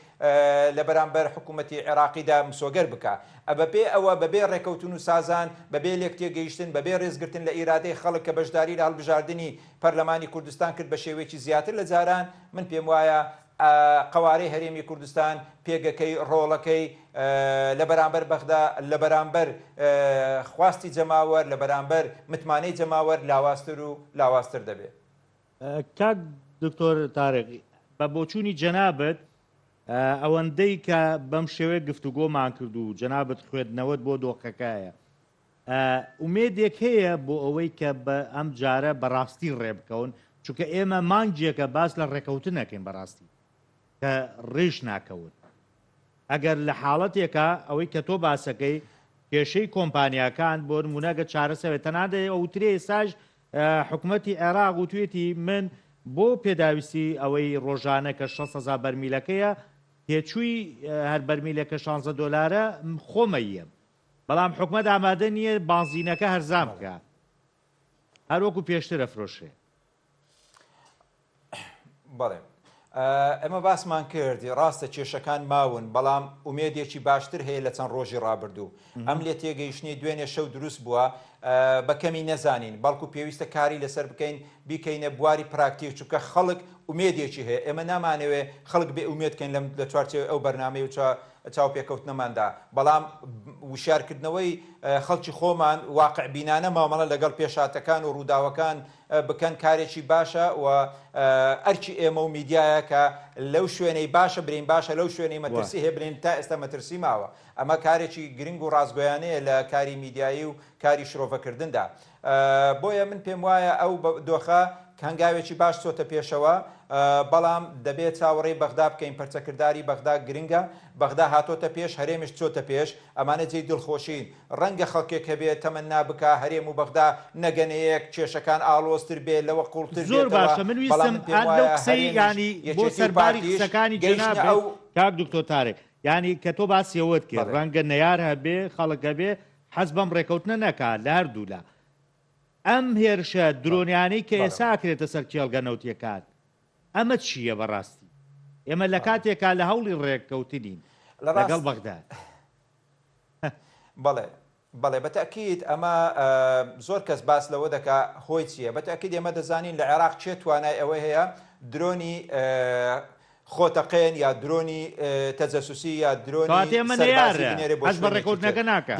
لە بەرامبەر حکوومەتی عێراقیدا مسۆگەر بکە. بەبێ ئەوە بەبێ ڕێکەوتن و سازان، بەبێ لێک تێگەیشتن، بەبێ ڕێزگرتن لە ئیرادەی خەڵک کە بەشداری لە هەڵبژاردننی پەرلەمانی کوردستان کرد بە شێوەیەکی زیاتر لە جاران، من پێم وایە قوارەی هەرێمی کوردستان پێگەکەی ڕۆڵەکەی لە بەرامبەر بەغدا، لە بەرامبەر خواستی جەماوەر، لە بەرامبەر متمانەی جەماوەر لاواستر و لاواستر دەبێت. کاک دکتۆر تارێقی، بە بۆچوونی جەنابەت ئەوەندەی کە بەم شێوەیە گفتوگۆمان کرد و جەنابەت خوێندنەوەت بۆ دۆخەکایە، ئومێدێک هەیە بۆ ئەوەی کە بە ئەم جارە بەڕاستی ڕێبکەون؟ چونکە ئێمە مانگێکە باس لە ڕێکەوتن نەکەین بەڕاستی کە ڕێژ ناکەون. ئەگەر لە حاڵەتێکە ئەوەی کە تۆ باسەکەی کێشەی کۆمپانیاکان بۆ نمونەگە چارەسەوێت تەنانەت ئەوترێ ئێستاش حکوومەتی عێراق وتوێتی من بۆ پێداویستی ئەوەی ڕۆژانە کە 6,000 بەرمیلەکەیە تێچووی هەر بەرمیلەکە 16 دلارە خۆمەیە بەڵام حکومەت ئامادە نییە بانزینەکە هەرزام بکە هەروەکو پێشتر ئەفرۆشێ. بەڵێ ئەمە باسمان کردی ڕاستە کێشەکان ماون بەڵام ئومێدێکی باشتر هەیە لە چەند ڕۆژی ڕابردوو ئەم لێ تێگەیشتنی دوێنێ شەو دروست بووە بەکەمی نەزانین بەڵکو پێویستە کاری لەسەر بکەین بیکەینە بواری پراکتیک چونکە خەڵک ئومێدێکی هەیە ئێمە نامانەوێ خەڵک بێ ئومێدکەین لە چوارچێ ئەو بەرنامەی و چاوپێکەوتنەماندا بەڵام وشارکردنەوەی خەڵکی خۆمان واقع بینانە مامەڵە لەگەڵ پێشاتەکان و ڕووداوەکان بکەن کارێکی باشە و ئەرکی ئێمە و میدیایە کە لەو شوێنەی باشە برین باشە لەو شوێنەی مەترسی هەیە برین تا ئێستا مەترسی ماوە ئەمە کارێکی گرنگ و ڕازگۆیانەیە لە کاری میدیایی و کاری شرۆڤەکردندا بۆیە من پێم وایە ئەو دۆخە هەنگاوێکی باش چۆتە پێشەوە بەڵام دەبێت چاوەڕێی بەغدا بکەین پەرچەکردداری بەغدا گرنگە بەغدا هاتۆتە پێش هەرێمش چۆتە پێش ئەمانە جێی دڵخۆشین ڕەنگە خەڵکێک هەبێت تەمەنا بکە هەرێم و بەغدا نەگەنەیەک کێشەکان ئاڵۆستر بێت لەوە قوڵتر زۆر باشە من ویستم لەو قسەی ینی بۆ سەرباری قسەکانی جەناب کاک دکتۆر تارێک ینی کە تۆ باسیەوەت کرد ڕەنگە نەیار هەبێ خەڵک هەبێ حەز بەم ڕێکەوتنە نەکات لە هەردوولا ئەم هێرشە درۆنیانەی کە ئێسا کرێتە سەر کێڵگە نەوتیەکان ئەمە چییە بەڕاستی ئێمە لە کاتێکا لە هەوڵی ڕێککەوتنین لەگەڵ بەغدا بەڵێ بەڵێ بەتەکیید ئەمە زۆر کەس باس لەوە دەکا هۆی چییە بەتەکیید ئێمە دەزانین لە عێراق چێ توانای ئەوە هەیە درۆنی خۆتەقێن یا درۆنی تەجەسوسی یا درۆنی ئەس بە ڕێکەوتنەکە ناکە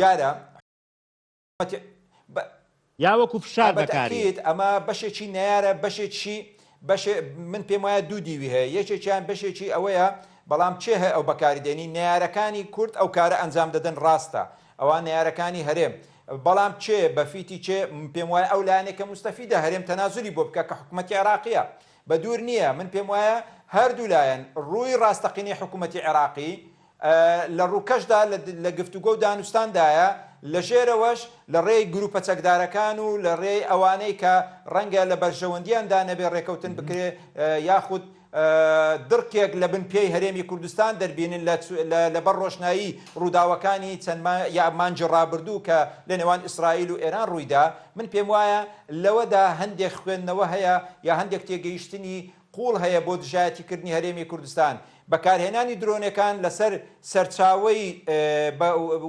یا وەکو فشار بەکارێت ئەمە بەشێکی نەیارە بەشێکی من پێم وایە دوو دیوی هەیە یەکێکیان بەشێکی ئەوەیە بەڵام چێ هەیە ئەو بەکاردێنی نەیارەکانی کورد ئەو کارە ئەنجام دەدەن ڕاستە ئەوان نەیارەکانی هەرێم بەڵام چێ بەفیتی چێ پێم وایە ئەو لایەنێکە مستەفیدە هەرێم تەنازولی بۆ بکە کە حکوومەتی عێراقیە بە دوور نییە من پێم وایە هەردوو لایەن ڕووی ڕاستەقینی حکوومەتی عێراقی لە ڕووکەشدا لە گفتوگۆ و دانوستاندایە لە ژێرەوەش لە ڕێی گروپە چەکدارەکان و لە ڕێی ئەوانەی کە ڕەنگە لە بەرژەوەندیاندا نەبێ ڕێکەوتن بکرێ یاخود درکێک لە بن پێی هەرێمی کوردستان دەربینن لەبەر ڕۆشنایی ڕووداوەکانی چەند یا مانجی ڕابردوو کە لە نێوان ئیسرائیل و ئێران ڕوویدا من پێم وایە لەوەدا هەندێک خوێندنەوە هەیە یا هەندێک تێگەیشتنی قوڵ هەیە بۆ دژایەتیکردنی هەرێمی کوردستان بەکارهێنانی درۆنەکان لەسەر سەرچاوەی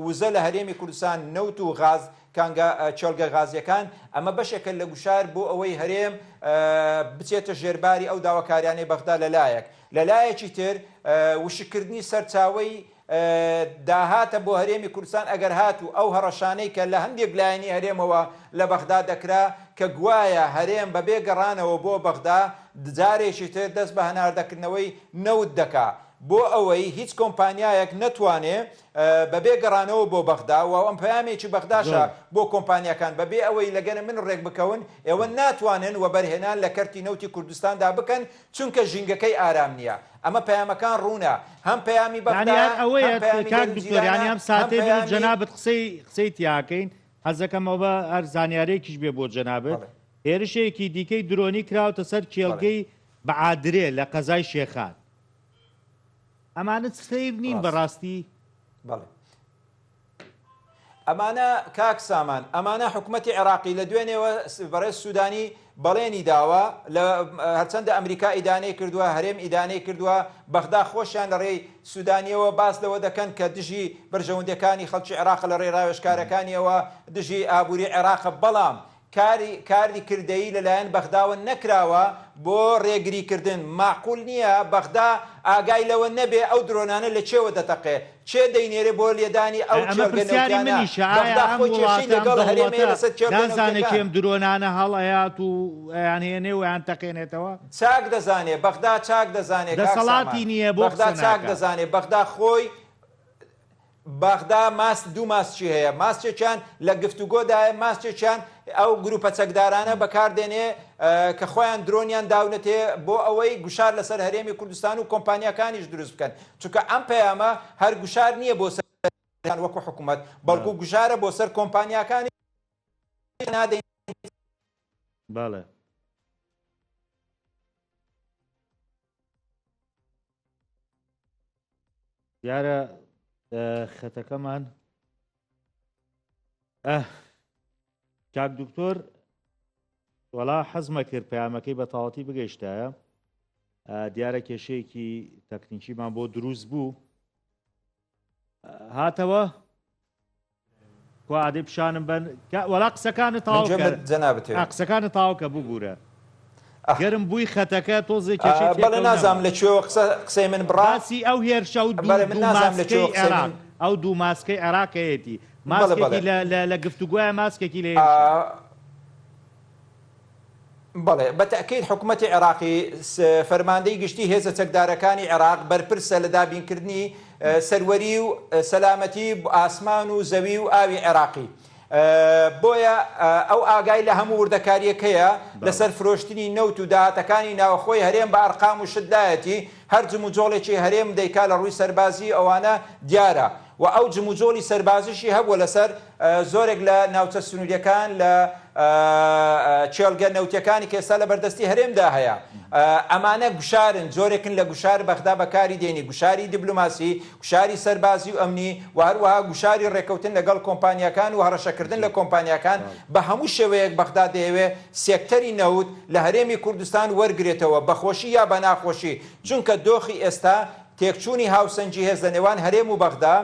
وزە لە هەرێمی کوردستان نەوت و غاز کانگە چۆلگە غازیەکان ئەمە بەشێکە لە گوشار بۆ ئەوەی هەرێم بچێتە ژێرباری ئەو داواکاریانەی بەغدا لەلایەک لەلایەکی تر وشکردنی سەرچاوەی داهاتە بۆ هەرێمی کوردستان ئەگەر هاتوو ئەو هەڕەشانەی کە لە هەندێک لایەنی هەرێمەوە لە بەغدا دەکرا کە گوایە هەرێم بەبێ گەڕانەوە بۆ بەغدا جارێکی تر دەست بە هەناردەکردنەوەی نەوت دەکا بۆ ئەوەی هیچ کۆمپانیایەک نەتوانێت بەبێ گەڕانەوە بۆ بەغدا و ئەم پەیامێکی بەغداشە بۆ کۆمپانیەکان بەبێ ئەوەی لەگەنە من ڕێک بکەون ئێوە ناتوانن و بەرهێنان لە کەرتی نەوتی کوردستاندا بکەن چونکە ژینگەکەی ئارام نییە ئەمە پەیامەکان ڕوونە هەم پەیامی بەغدا ئەوەیە کاک دکتۆریانی ئەم ساتێ جەنابەت قسەی تیاکەین حەزەکەمەوە بە هەر زانیارێکیش بێ بۆ جەنابەت هێرشێکی دیکەی درۆنی کراوتە سەر کێڵگەی بەعادرێ لە قەزای شێخان ئەمانە سیر نین بەڕاستی بەڵێ ئەمانە کاک سامان ئەمانە حکوومەتی عێراقی لە دوێنێەوە بەڕێز سوودانی بەڵێنی داوە لە هەرچەندە ئەمریکا ئیدانەی کردووە هەرێم ئیدانەی کردووە بەغدا خۆشیان لە ڕێی سوودانیەوە باس لەوە دەکەن کە دژی بەرژەوەندەکانی خەڵکی عێراق لە ڕێی ڕاوێژکارەکانیەوە دژی ئابووری عێراقە بەڵام کاری کردەیی لەلایەن بەغداوە نەکراوە بۆ ڕێگریکردن معقول نییە بەغدا ئاگای لەوە نەبێ ئەو درۆنانە لە چێوە دەتەقێ چێ دەینێرێ بۆ لێدانی ئەو دەزانێکم درۆنانە هەڵەیات و یانهێنێ و یان تەقێنێتەوە چاک دەزانێ بەغدا چاک دەزانێت دەسەڵاتی نییە بۆ بەغدا چاک دەزانێت بەغدا خۆی بەغدا دوو ماسچی هەیە ماسچێکیان لە گفتوگۆدایە ماسچێکیان ئەو گروپە چەکدارانە بەکاردێنێ کە خۆیان درۆنیان داونەتێ بۆ ئەوەی گوشار لەسەر هەرێمی کوردستان و کۆمپانیەکانیش دروست بکەن چونکە ئەم پەیامە هەر گوشار نییە بۆ سەر وەکو حکوومەت بەڵکو گوشارە بۆ سەر کۆمپانیەکانی نادەین بەڵێ دیارە خەتەکەمان کاک دکتۆر وەڵا حەزمە کرد پەیامەکەی بە تەواوەتی بگەیشتایە دیارە کێشەیەکی تەکنیکیمان بۆ دروست بوو هاتەوە کوادەی پیشانم بن وەڵا قسەکانت قسەکانت تاوکە ببوورە گەرم بووی خەتەکە تۆزێک بەڵێ نازام لەکوێ قسەی من بڕاستی ئەو هێرشە و دوو عێراق ئەو دوو ماسکەی عێراقەیەتی ماسکێکی لە گفتوگوایە ماسکێکی لێ بەڵێ بەتەکەیت حکوومەتی عێراقی فەرماندەی گشتی هێزە چەکدارەکانی عێراق بەرپرسە لە دابینکردنی سەروەری و سەلامەتی ئاسمان و زەوی و ئاوی عێراقی بۆیە ئەو ئاگای لە هەموو وردەکاریەکەیە لەسەر فرۆشتنی نەوت و داهاتەکانی ناوەخۆی هەرێم بە ئەرقام و شتدایەتی هەر جموجۆڵێکی هەرێم دەیکا لە ڕووی سەربازی ئەوانە دیارە و ئەو جموجۆڵی سەربازیشی هەبووە لەسەر زۆرێک لە ناوچە سنووریەکان لە چێلگە نەوتەکانی کێستا لە بەردەستی هەرێمدا هەیە ئەمانە گوشارن جۆرێکن لە گوشار بەغدا بەکاری دێنی گوشاری دیبلوماسی گوشاری سەربازی و ئەمنی و هەروەها گوشاری ڕێکەوتن لەگەڵ کۆمپانیەکان و هەڕەشەکردن لە کۆمپانیەکان بە هەموو شێوەیەک بەغدا دەیەوێ سێکتەری نەوت لە هەرێمی کوردستان وەرگێتەوە بەخۆشی یا بە ناخۆشی چونکە دۆخی ئێستا تێکچوونی هاوسەنجی هێز لە نێوان هەرێم و بەغدا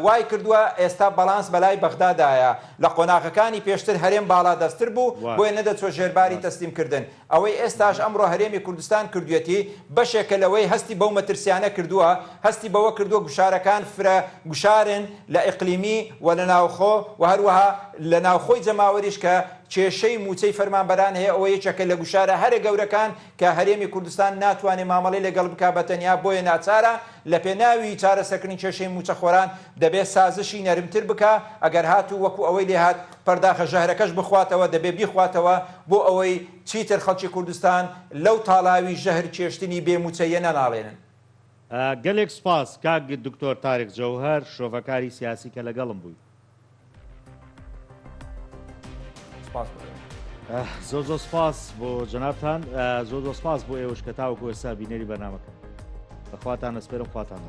وای کردووە ئێستا بەڵانس بەلای بەغدادایە لە قۆناغەکانی پێشتر هەرێم باڵا دەستتر بوو بۆیە نەدەچۆ ژێرباری تەسلیمکردن ئەوەی ئێستاش ئەمڕۆ هەرێمی کوردستان کردوێتی بەشێکە لەوەی هەستی بەو مەترسیانە کردووە هەستی بەوە کردووە گوشارەکان فرە گوشارن لە ئیقلیمی و لە ناوخۆ و هەروەها لە ناوخۆی جەماوەریش کە کێشەی موچەی فەرمانبەران هەیە ئەوە یەکێکە لە گوشارە هەرە گەورەکان کە هەرێمی کوردستان ناتوانێت مامەڵەی لەگەڵ بک بەتەنیا بۆیە ناچارە لە پێناوی چارەسەرکردنی کێشەی موچەخۆران دەبێت سازشی نەرمتر بکە ئەگەر هاتوو وەکو ئەوەی لێ هات پەرداخە ژەهرەکەش بخواتەوە دەبێ بیخواتەوە بۆ ئەوەی چیتر خەڵکی کوردستان لەو تاڵاوی ژەهر کێشتنی بێموچەیە نەناڵێنن. گەلێک سپاس کاک دکتۆر تارێک جەوهەر شۆڤەکاری سیاسی کە لەگەڵم بووی. زۆ سپاس بۆ جەنابتان زۆ سپاس بۆ ئێوەش کە تاوەکو ئێستا بینەری بەرنامەکە بەخواتان ئەسپێرم خواتان.